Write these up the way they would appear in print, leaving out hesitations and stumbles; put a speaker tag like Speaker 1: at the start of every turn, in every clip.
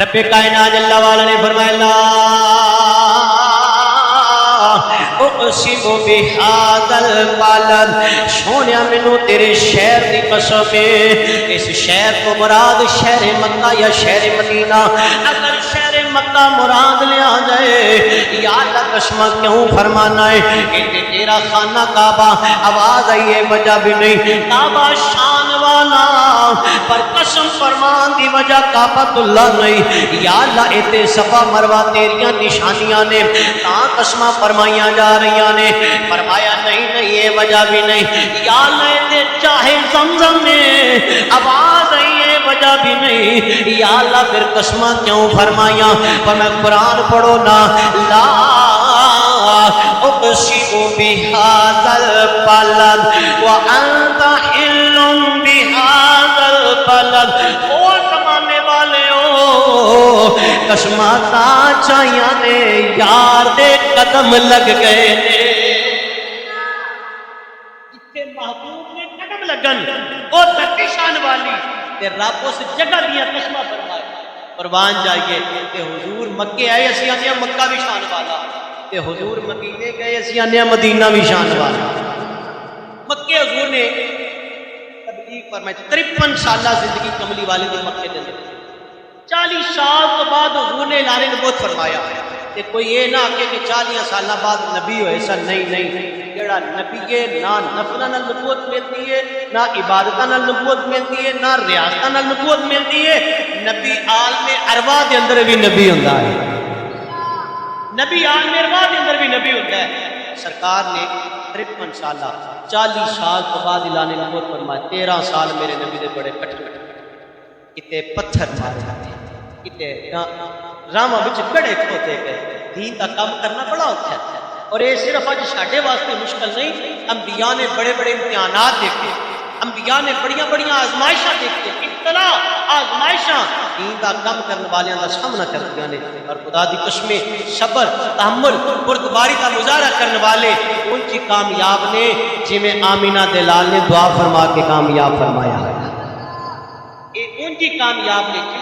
Speaker 1: رب کائنات جل والا نے فرمایا لا اقسم بہذا البلد، سونیا مینوں تیرے شہر دی قسم ہے، اس شہر کو مراد شہر مکہ یا شہر مدینہ، اگر شہر مکہ مراد لیا جائے یا اللہ قسم کیوں فرمانا ہے کہ تیرا خانہ کعبہ، آواز آئی ہے وجہ بھی نہیں، کعبہ شان والا پر قسم فرمان دی وجہ کعبۃ اللہ نہیں، یا اللہ اتے صفا مروہ تیریاں نشانیاں نے تاں قسمہ فرمائیاں جا رہیاں نے، فرمایا نہیں نہیں یہ وجہ بھی نہیں، یا اللہ اتے چاہے زمزم نے آواز آئی ہے وجہ بھی نہیں، یا اللہ پھر قسمہ کیوں فرمائیاں، پر میں قرآن پڑھو نا لا اقسم بہذا البلد وانت حل بہذا البلد، او زمانے والے ہو قسماتا چاہیاں نے یار دے قدم لگ گئے نے، جتنے محبوب نے قدم لگن او دھرتی شان والی تے رب اس جگہ دیا قسمہ فرمائے قربان جائیے کہ حضور مکے آئے اسی آنے مکہ بھی شان والا، کہ حضور مدینے گئے اسی آنے مدینہ بھی شان والا، مکے حضور نے تبلیغ فرمائی 53 سالہ زندگی کملی والے دی مکے دے 40 سال تو بعد حضور نے اعلان نبوت فرمایا، کہ کوئی یہ نہ کہ 40 سالہ بعد نبی ہوئے ایسا نہیں، جڑا نبی ہے نہ نفلہ نال نبوت ملتی ہے، نہ عبادتہ نال نبوت ملتی ہے، نہ ریاستہ نال نبوت ملتی ہے، نبی عالم ارواح دے اندر بھی نبی ہوتا ہے، نبی عالم ارواح دے اندر بھی نبی ہوتا ہے، سرکار نے 53 سالہ 40 سال تو بعد اعلان نبوت فرمایا، 13 سال میرے نبی دے بڑے کٹھے کتے پتھر مارے جاتے کتے راما بچ بڑے کھوتے گئے، دین کا کام کرنا بڑا ہوتا ہے، اور یہ صرف آج ساڈے واسطے مشکل نہیں، انبیاء نے بڑے بڑے امتحانات دیکھے، انبیاء نے بڑیاں آزمائشاں دیکھی، ابتلا آزمائشاں دین کا کام کرنے والے کا سامنا کرتے ہیں، اور خدا دی قسمیں صبر تحمل بردباری کا مظاہرہ کرنے والے ان کی کامیاب نے، جی میں آمینہ دلال نے دعا فرما کے کامیاب فرمایا ہے، ان کی کامیاب نے جی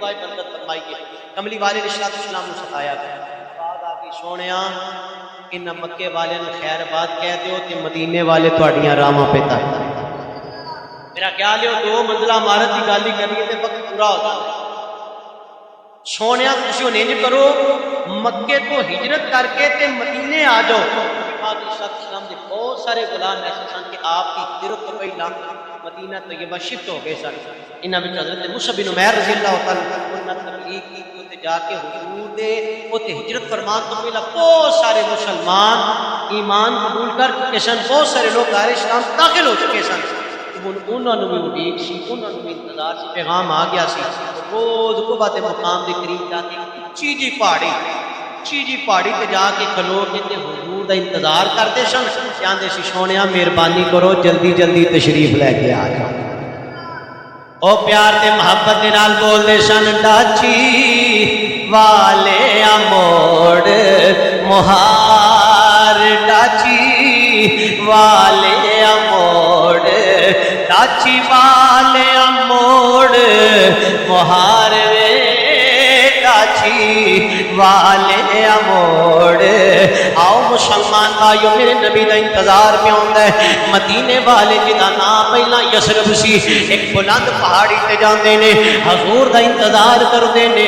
Speaker 1: دعائیں برکت فرمائی ہے، کملی والے نے صلی اللہ علیہ وسلم نے ستایا گیا، بعد آگے سونیا ان مکے والے نے خیر بات کہہ دیو تے مدینے والے تھوڑیاں راما پہ تک، میرا خیال ہے 2 منزلہ عمارت کی گالی کرنی تے وقت پورا ہوتا ہے، سونیا تسی انج کرو مکے تو ہجرت کر کے تے مدینے آ جاؤ، بعد صلی اللہ علیہ وسلم دے بہت سارے غلام ایسے سن کہ آپ کی ہجرت تو پہلا مدینہ طیبہ شفٹ ہو گئے سن، انہاں وچ حضرت مصعب بن عمیر رضی اللہ تعالی عنہ نے تبلیغ کی، تے جا کے حضور دے اوتے ہجرت فرمان تو پہلا بہت سارے مسلمان ایمان قبول کر چکے سن، بہت سارے لوگ دار اسلام داخل ہو چکے سن، انہوں نے بھی امید سی، انہوں نے بھی انتظار سی، پیغام آ گیا سی، روز قبا دے مقام دے قریب جا کے چیجی پہاڑی تے جا کے کھلو کے تے حضور دا انتظار کرتے سن، چاہتے سی سونیا مہربانی کرو جلدی جلدی تشریف لے کے آ جاؤ، او پیار تے محبت دے نال بول دے سن، ڈاچی والے موڑ مہار، ڈاچی والے موڑ، ڈاچی والے موڑ مہار وے، ڈاچی والے موڑ، آؤ مسلمان بھائیو میرے نبی دا انتظار میں ہوتا ہے، مدینے والے جدا نام پہلا یسرب سی، ایک بلند پہاڑی تے جاندے نے، حضور دا انتظار کردے نے،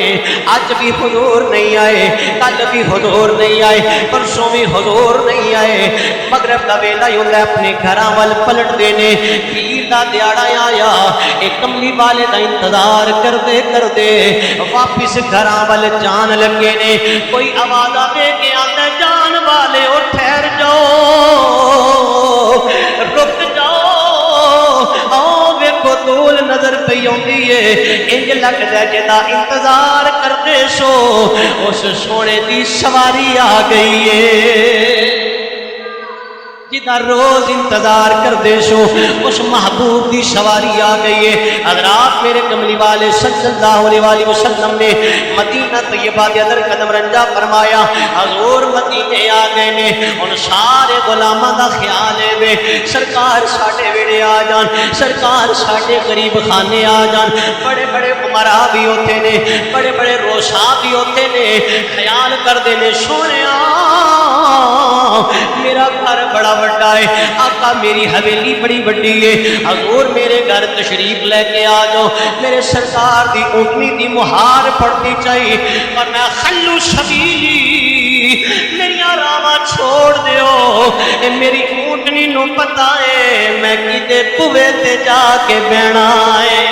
Speaker 1: اج بھی حضور نہیں آئے، کل بھی حضور نہیں آئے، پرسوں بھی حضور نہیں آئے، مغرب دا ویلا ہی ہوندا ہے اپنے گھراں ول پلٹ دینے، پیر دا دیاڑا آیا، ایک کملی والے دا انتظار کردے کردے واپس گھراں ول جان لگے نے، کوئی آواز آوے کہ آندا جان والے او ٹھہر جاؤ، رک جاؤ، آؤ ویکھو طول نظر پئی ہوندی ہے، انج لگدا جدا انتظار کردے سو اس سونے دی سواری آ گئی ہے، جدا روز انتظار کردے سو اس محبوب دی سواری آ گئی ہے، حضرات میرے کملی والے صلی اللہ علیہ وآلہ وسلم نے مدینہ طیبہ دے اندر قدم رنجا فرمایا، حضور مدینے آ گئے نے، ان سارے غلاماں دا خیال ہے وے سرکار ساڈے ویڑے آ جان، سرکار ساڈے غریب خانے آ جان، بڑے بڑے عمرا بھی ہوتے نے، بڑے بڑے نے خیال کرتے ہیں سونیا میرا گھر بڑا بڑا ہے، آقا میری حویلی بڑی بڑی ہے، حضور میرے گھر تشریف لے کے آ جاؤ، میرے سرکار دی اونٹنی دی مہار پڑتی چاہیے، پر میں خلو سبیلی میری راواں چھوڑ دیو، اے میری اونٹنی نو پتا ہے میں کدے پوے تے جا کے بہنا ہے۔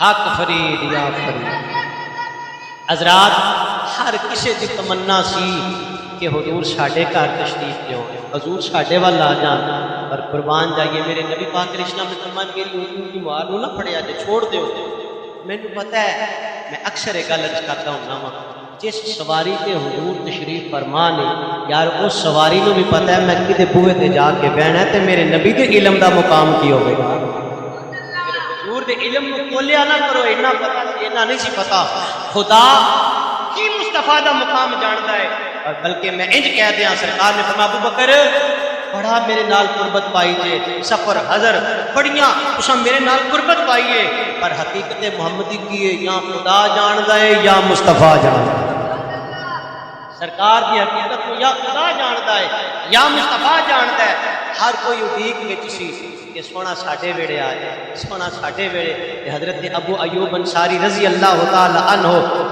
Speaker 1: حق فرید یا فرید۔ حضرات ہر کسی دی تمنا سی کہ حضور ساڈے گھر تشریف لے آؤ، حضور ساڈے وال آ جان، پر قربان جائیے میرے نبی پاک علیہ السلام نے فرمایا میری اونٹنی کی مہار نو نہ پھڑیا جے، چھوڑ دیو۔ مینوں پتہ ہے میں اکثر ایک گل کرتا ہوں نا، جس سواری تے حضور تشریف فرما نے یار اس سواری نو بھی پتہ ہے میں کدے بوئے تے جا کے بہنا ہے، تے میرے نبی دے علم دا مقام کی ہوے گا۔ حضور دے علم نو کھولیا نہ کرو، اتنا پتہ سی اتنا نہیں سی پتہ، خدا کی مصطفیٰ دا مقام جاندا ہے۔ اور بلکہ میں انج کہہ دیاں سرکار نے فرمایا ابو بکر بڑا میرے نال قربت پائی جے، سفر حضر بڑیاں تساں میرے نال قربت پائیے، پر حقیقت محمدی کی ہے یا خدا جاندا ہے یا مصطفیٰ جاندا ہے۔ سرکار کی حقیقت کو یا خدا جاندا ہے یا مصطفیٰ جاندا ہے۔ ہر کوئی ادیق وچ سی کہ سونا ساڈے ویڑے آ جائے، سونا ساڈے ویڑے۔ حضرت ابو ایوب انصاری رضی اللہ تعالی عنہ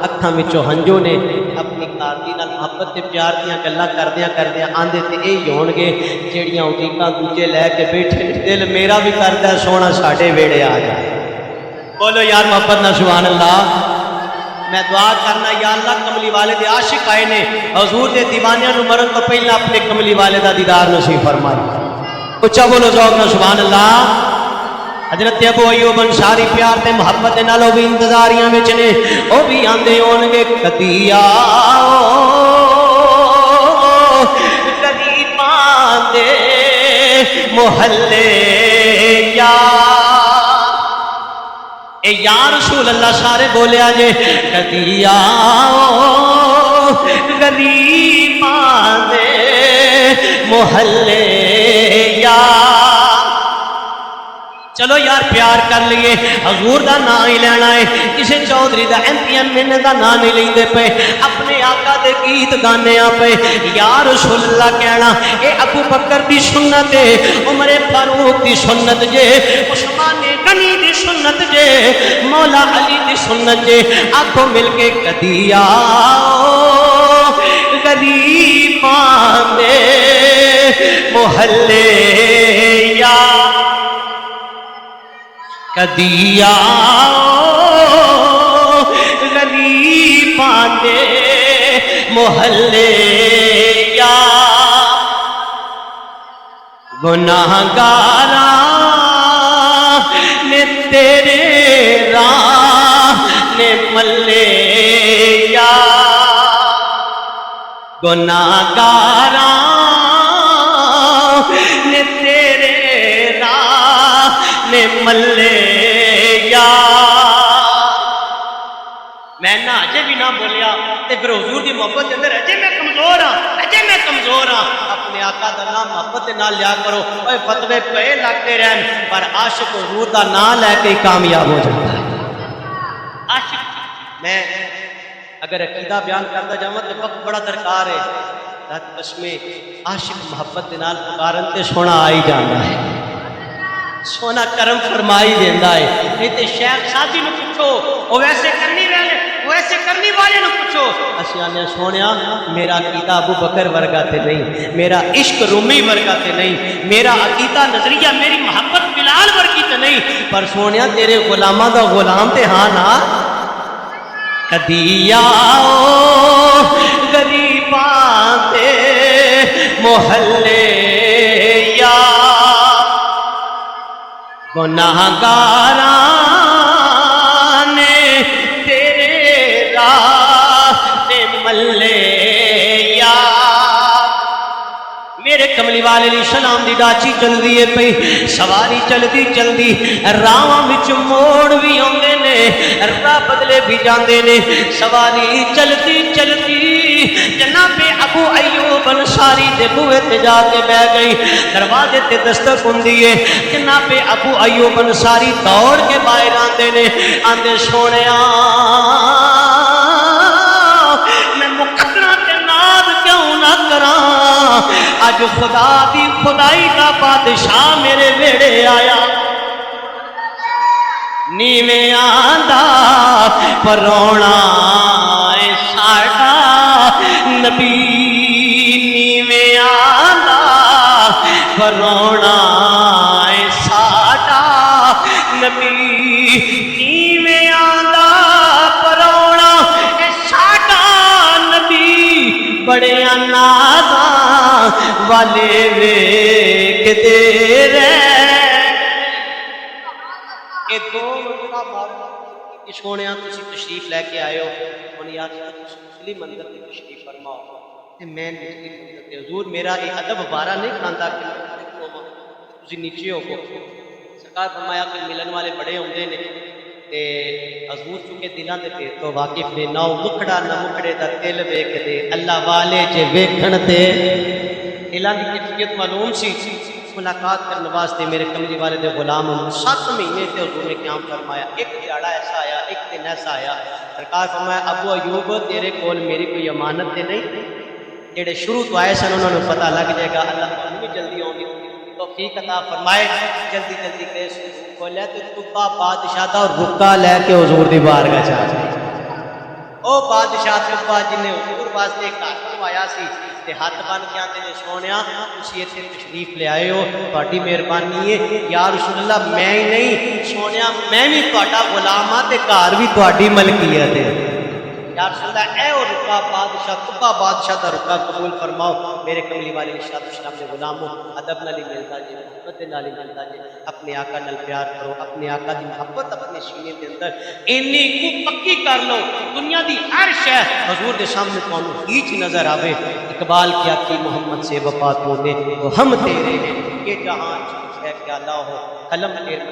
Speaker 1: اکھاں وچوں ہنجو نے اپنی کارتی نال محبت تے پیار دیاں گلاں کردیاں آندے تے اے ہون گے جیڑیاں ادیقاں دوجے لے کے بیٹھے، دل میرا بھی کردا ہے سونا ساڈے ویڑے آ جائے۔ بولو یار محبت نہ سبحان اللہ۔ میں دعا کرنا یا اللہ کملی والے دے عاشق آئے نے حضور دے دیوانیاں نو مرن تو پہلا اپنے کملی والے دا دیدار نصیب فرمائے۔ اچھا بولو ذوق نہ سبحان اللہ۔ حضرت ابو ایوب انصاری پیار تے محبت نال او بھی انتظاریاں وچ نے، او بھی آندے ہون گے کدی آؤ کدی پاندے محلے یا اے یا رسول اللہ سارے بولیا جے کدی آؤ کدی پاندے محلے یا چلو یار پیار کر لیے حضور دا نام ہی لینا ہے، کسی چودھری دا MPN دا نام نہیں لیندے پے، اپنے آقا دے گیت گانے پے یا رسول اللہ کہنا۔ اے ابو بکر دی سنت ہے، عمر فاروق دی سنت جے، عثمان غنی دی سنت جے، مولا علی دی سنت جے۔ آکھو مل کے کدی آؤ کدی پاندے محلے یا کدی آؤ غریب آندے محلے یا گناہگاراں نے تیرے راہ نے ملے یا گناہگاراں نے تیرے راہ نے ملے یا میں نہ اجے بھی نہ بولیا تے پھر حضور دی محبت کے اندر اجے میں کمزور ہاں اپنے آقا دا نام محبت دے نال لیا کرو۔ اوے فتوے پے لگتے رہن پر عاشق حضور دا نام لے کے کامیاب ہو جاتا ہے۔ عاشق میں اگر عقیدہ بیان کرتا جاواں تے وقت بڑا درکار ہے، ذات قسم عاشق محبت دے نال پکارن تے سونا آئی جانا ہے، سونا کرم فرمائی دیندہ ہے۔ نہیں تے شیخ سادی نو پوچھو وہ ویسے کرنی والے نو پوچھو، اسی آنے سونیا میرا عقیدہ ابو بکر ورگا تے نہیں، میرا عشق رومی ورگا تے نہیں، میرا عقیدہ نظریہ میری محبت بلال ورگی تے نہیں، پر سونیا تیرے غلامہ دا غلام تے ہاں نا۔ کدی آؤ غریباں دے محلے یا گناہگاراں نے تیرے راہ نے ملے یا میرے کملی والے علیہ السلام دی ڈاچی چل دی ہے پئی، سواری چلدی راواں وچ موڑ بھی آندے نے، راہ بدلے بھی جاندے نے، سواری چلدی جناب ابو ایوب انصاری دے بوئے تے جا کے بہ گئی دروازے تے دستک ہوندی ہے جناب ابو ایوب انصاری دوڑ کے باہر آندے نے آندے سونیا میں مقدرہ تے ناز کیوں نہ کراں اج خدا دی خدائی دا بادشاہ میرے ویڑے آیا نیویں آندا پرونا اے ساڈا نبی نیویں آندا پرونا اے ساڈا نبی نیویں آندا پرونا اے ساڈا نبی بڑے نازاں والے ویکھدے رہ دو مرتبہ سونے تسی تشریف لے کے آئے ہو ہن یار پچھلی منزل تے تشریف فرماؤ تے میں نچلی منزل تے حضور میرا یہ ادب بارہ نہیں کھاندا کہ تسی نیچے ہو کو سرکار فرمایا کہ ملن والے بڑے ہوندے نے تے حضور چونکہ دلاں دے تے تو واقف نے نہ مکھڑا نہ مکھڑے دا دل ویکھدے اللہ والے جے ویکھن تے دلاں دی کیفیت معلوم سی ملاقات کرنے واسطے میرے کملی والے دے غلام 7 مہینے تے حضور نے قیام فرمایا ایک دیہڑا ایسا آیا ایک دن ایسا آیا سرکار فرمایا ابو ایوب تیرے کول میری کوئی امانت تے نہیں جڑے شروع تو آئے سن انہوں نے پتہ لگ جائے گا اللہ تعالیٰ بھی جلدی آؤں توفیق عطا فرمائے جلدی جلدی کیس کھولیا تے تبا بادشاہ دا اور رکا لے کے حضور دی بارگاہ چا گئے او بادشاہ تبا جن نے حضور واسطے گھر بنوایا سی تے ہاتھ بن کے آتے نے سونیا تسی ایتھے تشریف لے آئے ہو تہاڈی مہربانی ہے یا رسول اللہ میں ہی نہیں سونیا میں بھی تہاڈا غلام ہاں تے گھر بھی تہاڈی ملکیت ہے یا رسول اللہ اے او رکا بادشاہ تبا بادشاہ دا رکا قبول فرماؤ میرے کملی والے ارشاد اسلام دے غلاموں ادب نال ہی ملتا جے محبت نال ہی ملتا جے اپنے آقا نال پیار کرو اپنے آقا دی محبت اپنے سینے دے اندر اینی کو پکی کر لو دنیا دی ہر شے حضور دے سامنے تانوں ہیچ نظر آوے اقبال کیا کہ محمد سے وفا تو نے وہ ہم تیرے ہیں یہ جہاں ہے کیا اللہ ہو قلم تیرے